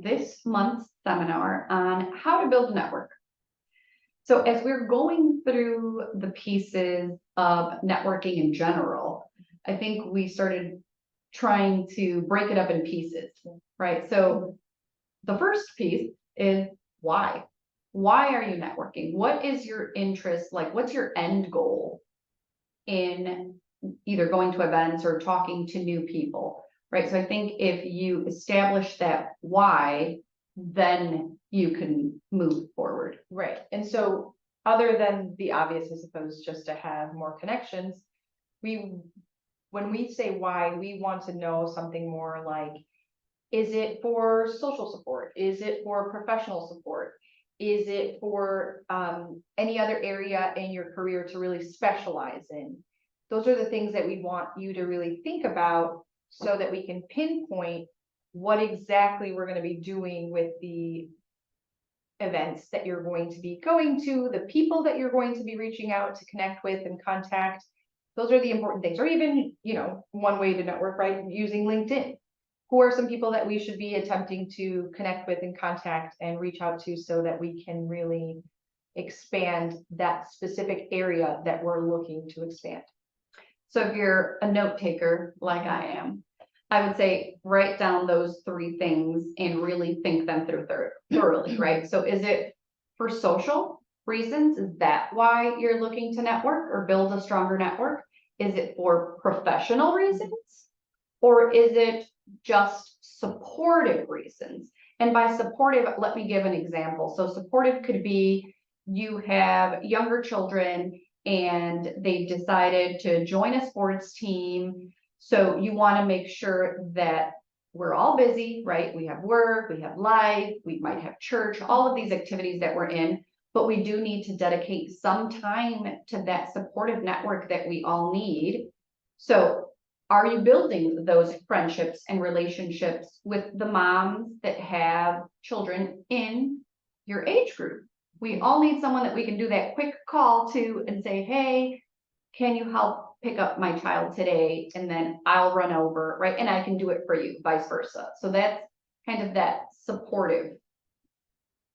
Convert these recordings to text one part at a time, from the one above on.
this month's seminar on how to build a network. So as we're going through the pieces of networking in general, I think we started trying to break it up in pieces, right? So the first piece is why. Why are you networking? What is your interest? Like, what's your end goal in either going to events or talking to new people, right? So I think if you establish that why, then you can move forward. Right. And so other than the obvious, I suppose, just to have more connections, when we say why, we want to know something more like, is it for social support? Is it for professional support? Is it for any other area in your career to really specialize in? Those are the things that we want you to really think about so that we can pinpoint what exactly we're going to be doing with the events that you're going to be going to, the people that you're going to be reaching out to connect with and contact. Those are the important things. Or even, one way to network, right? Using LinkedIn. Who are some people that we should be attempting to connect with and contact and reach out to so that we can really expand that specific area that we're looking to expand? So if you're a note taker like I am, I would say write down those three things and really think them through thoroughly, right? So is it for social reasons? Is that why you're looking to network or build a stronger network? Is it for professional reasons? Or is it just supportive reasons? And by supportive, let me give an example. So supportive could be you have younger children and they've decided to join a sports team. So you want to make sure that we're all busy, right? We have work, we have life, we might have church, all of these activities that we're in, but we do need to dedicate some time to that supportive network that we all need. So are you building those friendships and relationships with the moms that have children in your age group? We all need someone that we can do that quick call to and say, hey, can you help pick up my child today? And then I'll run over, right? And I can do it for you, vice versa. So that's kind of that supportive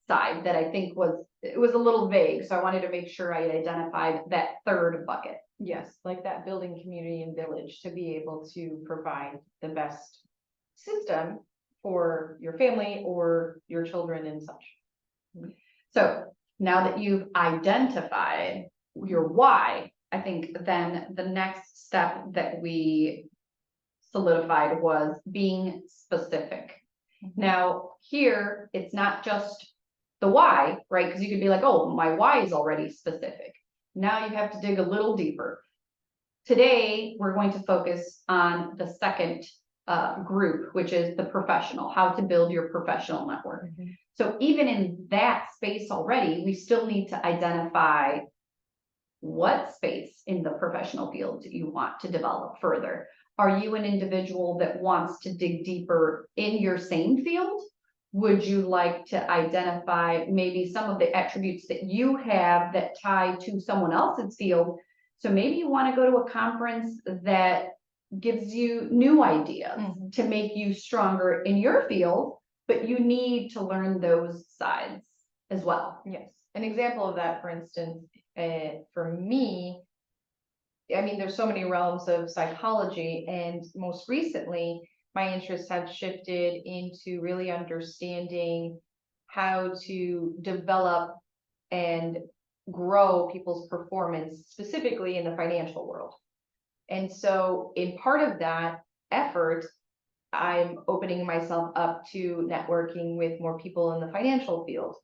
side that I think was a little vague. So I wanted to make sure I identified that third bucket. Yes, like that building community and village to be able to provide the best system for your family or your children and such. So now that you've identified your why, I think then the next step that we solidified was being specific. Now here, it's not just the why, right? Because you could be like, oh, my why is already specific. Now you have to dig a little deeper. Today, we're going to focus on the second group, which is the professional, how to build your professional network. So even in that space already, we still need to identify what space in the professional field you want to develop further. Are you an individual that wants to dig deeper in your same field? Would you like to identify maybe some of the attributes that you have that tie to someone else's field? So maybe you want to go to a conference that gives you new ideas to make you stronger in your field, but you need to learn those sides as well. Yes. An example of that, for instance, for me, I mean, there's so many realms of psychology, and most recently, my interests have shifted into really understanding how to develop and grow people's performance, specifically in the financial world. And so in part of that effort, I'm opening myself up to networking with more people in the financial field,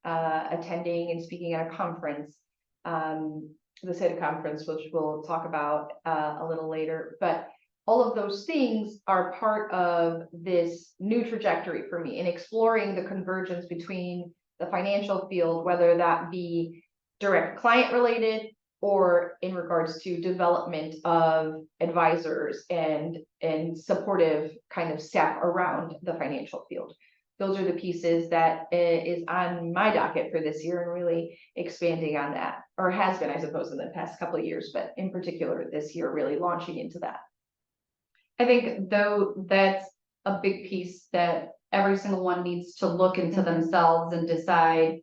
attending and speaking at a conference, the CITA conference, which we'll talk about a little later. But all of those things are part of this new trajectory for me in exploring the convergence between the financial field, whether that be direct client related or in regards to development of advisors and supportive kind of staff around the financial field. Those are the pieces that is on my docket for this year, and really expanding on that, or has been, I suppose, in the past couple of years, but in particular this year, really launching into that. I think though that's a big piece that every single one needs to look into Mhm. themselves and decide,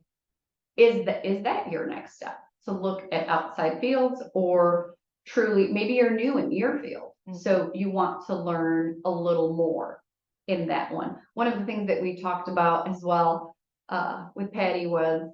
is that your next step? To look at outside fields, or truly, maybe you're new in your field. Mhm. So you want to learn a little more in that one. One of the things that we talked about as well, with Patty was,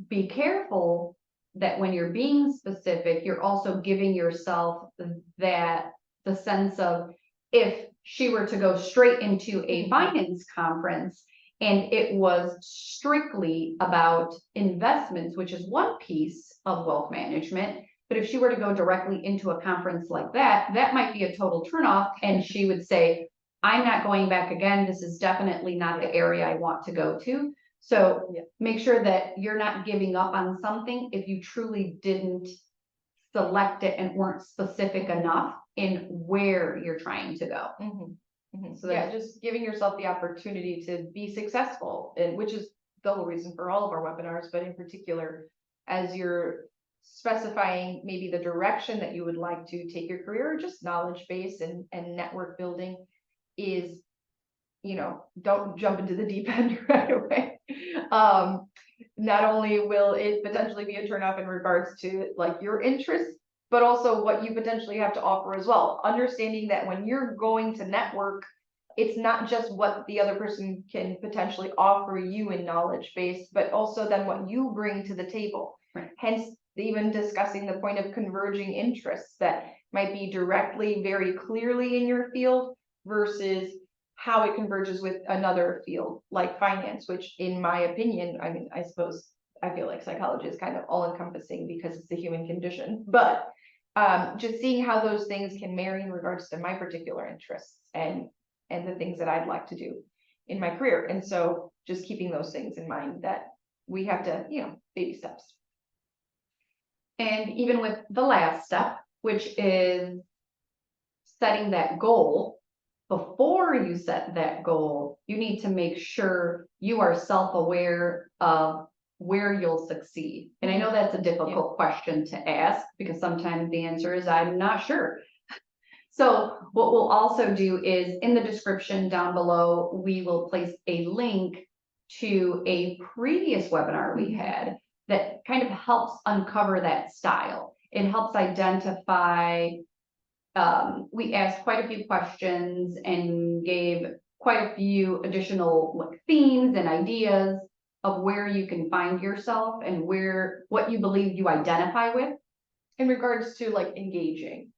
be careful that when you're being specific, you're also giving yourself that, the sense of, if she were to go straight into a Mhm. finance conference and it was strictly about investments, which is one piece of wealth management, but if she were to go directly into a conference like that, that might be a total turnoff, and she would say, I'm not going back again. This is definitely not the area I want to go to. So Yeah. make sure that you're not giving up on something if you truly didn't select it and weren't specific enough in where you're trying to go. Mhm. Mhm. So Yeah, that- just giving yourself the opportunity to be successful, and which is the whole reason for all of our webinars, but in particular, as you're specifying maybe the direction that you would like to take your career, or just knowledge base and network building, is, don't jump into the deep end right away. Not only will it potentially be a turnoff in regards to like your interests, but also what you potentially have to offer as well. Understanding that when you're going to network, it's not just what the other person can potentially offer you in knowledge base, but also then what you bring to the table. Right. Hence, even discussing the point of converging interests that might be directly, very clearly in your field versus how it converges with another field like finance, which in my opinion, I mean, I suppose I feel like psychology is kind of all encompassing because it's the human condition, but just seeing how those things can marry in regards to my particular interests and the things that I'd like to do in my career. And so just keeping those things in mind, that we have to, baby steps. And even with the last step, which is setting that goal, before you set that goal, you need to make sure you are self-aware of where you'll succeed. And I know that's a difficult question to ask, because sometimes the answer is, I'm not sure. So what we'll also do is, in the description down below, we will place a link to a previous webinar we had that kind of helps uncover that style. It helps identify, we asked quite a few questions and gave quite a few additional like themes and ideas of where you can find yourself and what you believe you identify with. In regards to like engaging.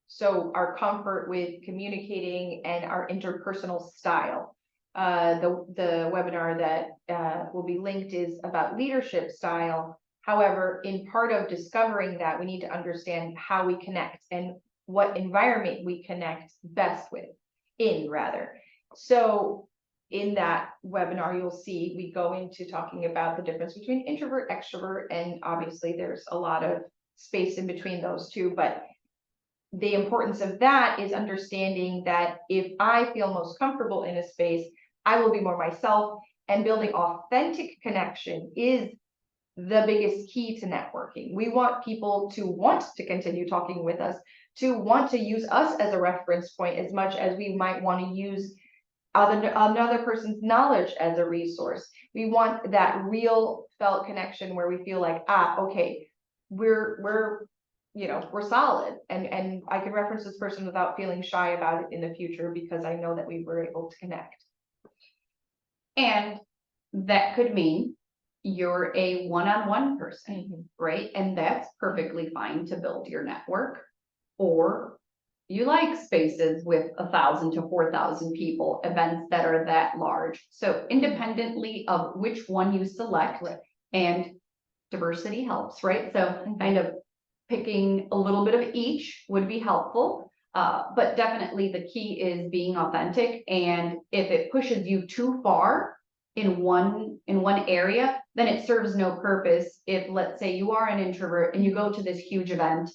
So our comfort with communicating and our interpersonal style. The webinar that will be linked is about leadership style. However, in part of discovering that, we need to understand how we connect and what environment we connect best with, rather. So in that webinar, you'll see we go into talking about the difference between introvert, extrovert, and obviously there's a lot of space in between those two, but the importance of that is understanding that if I feel most comfortable in a space, I will be more myself, and building authentic connection is the biggest key to networking. We want people to want to continue talking with us, to want to use us as a reference point as much as we might want to use another person's knowledge as a resource. We want that real felt connection where we feel like, okay, we're solid, and I can reference this person without feeling shy about it in the future because I know that we were able to connect. And that could mean you're a one-on-one person, right? And that's perfectly fine to build your network. Or you like spaces with 1,000 to 4,000 people, events that are that large. So independently of which one you select, and diversity helps, right? So kind of picking a little bit of each would be helpful. But definitely the key is being authentic. And if it pushes you too far in one area, then it serves no purpose. If, let's say, you are an introvert and you go to this huge event,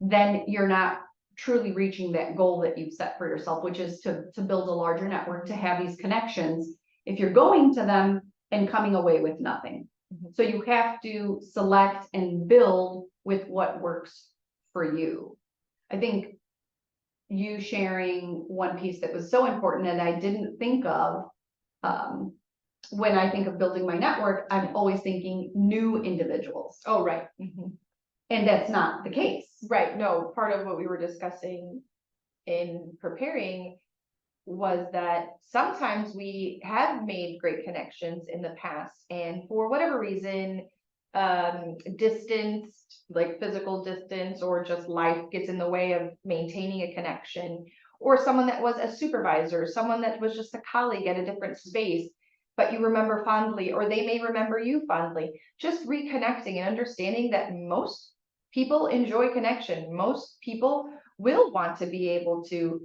then you're not truly reaching that goal that you've set for yourself, which is to build a larger network, to have these connections, if you're going to them and coming away with nothing. So you have to select and build with what works for you. I think you sharing one piece that was so important and I didn't think of when I think of building my network, I'm always thinking new individuals, Oh, right. and that's not the case. Right, no, part of what we were discussing in preparing was that sometimes we have made great connections in the past, and for whatever reason, distance, like physical distance, or just life gets in the way of maintaining a connection, or someone that was a supervisor, someone that was just a colleague at a different space, but you remember fondly, or they may remember you fondly. Just reconnecting and understanding that most people enjoy connection. Most people will want to be able to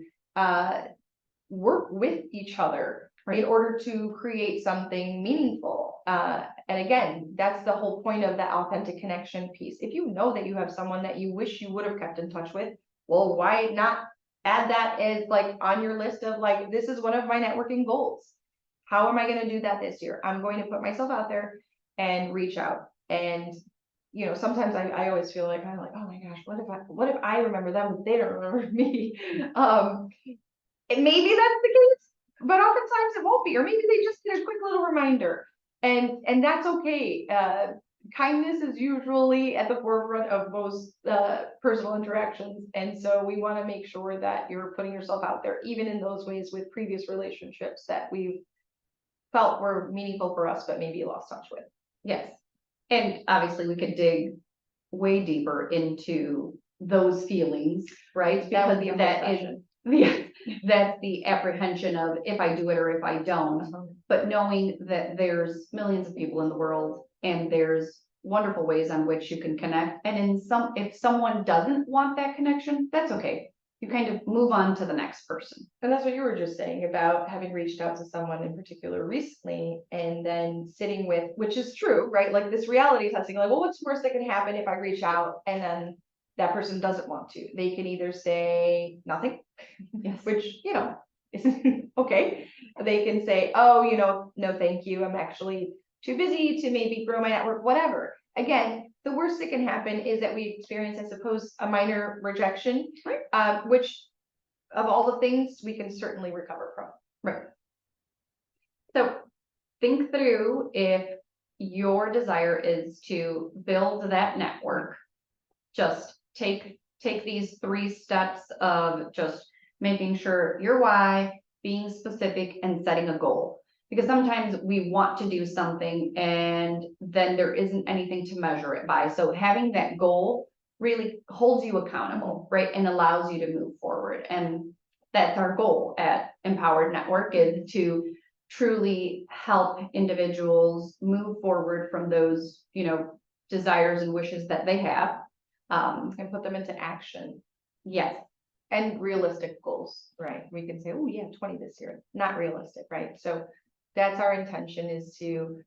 work with each other in order to create something meaningful. And again, that's the whole point of that authentic connection piece. If you know that you have someone that you wish you would have kept in touch with, well, why not add that as like on your list of like, this is one of my networking goals. How am I going to do that this year? I'm going to put myself out there and reach out. And you know, sometimes I always feel like I'm like, oh my gosh, what if I remember them if they don't remember me? And maybe that's the case, but oftentimes it won't be, or maybe they just get a quick little reminder, and that's okay. Kindness is usually at the forefront of most personal interactions, and so we want to make sure that you're putting yourself out there, even in those ways with previous relationships that we've felt were meaningful for us, but maybe lost touch with. Yes, and obviously we could dig way deeper into those feelings, right? That would Because be a whole that is session. that's the apprehension of if I do it or if I don't. But knowing that there's millions of people in the world and there's wonderful ways on which you can connect. And if someone doesn't want that connection, that's okay. You kind of move on to the next person. And that's what you were just saying about having reached out to someone in particular recently and then sitting with, which is true, right? Like this reality testing, like, well, what's worse that can happen if I reach out and then that person doesn't want to? They can either say nothing, Yes. which, you know, isn't okay. They can say, oh, you know, no, thank you. I'm actually too busy to maybe grow my network, whatever. Again, the worst that can happen is that we experience, I suppose, a minor rejection, which of all the things we can certainly recover from. Right. So think through if your desire is to build that network, just take these 3 steps of just making sure your why, being specific, and setting a goal. Because sometimes we want to do something and then there isn't anything to measure it by. So having that goal really holds you accountable, right? And allows you to move forward. And that's our goal at Empowered Network, is to truly help individuals move forward from those, desires and wishes that they have. And put them into action. Yes. And realistic goals, right? We can say, oh yeah, 20 this year, not realistic, right? So that's our intention, is to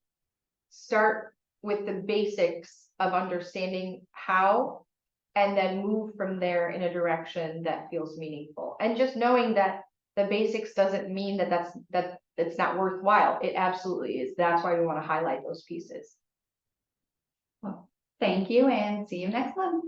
start with the basics of understanding how, and then move from there in a direction that feels meaningful. And just knowing that the basics doesn't mean that it's not worthwhile. It absolutely is. That's why we want to highlight those pieces. Well, thank you and see you next month.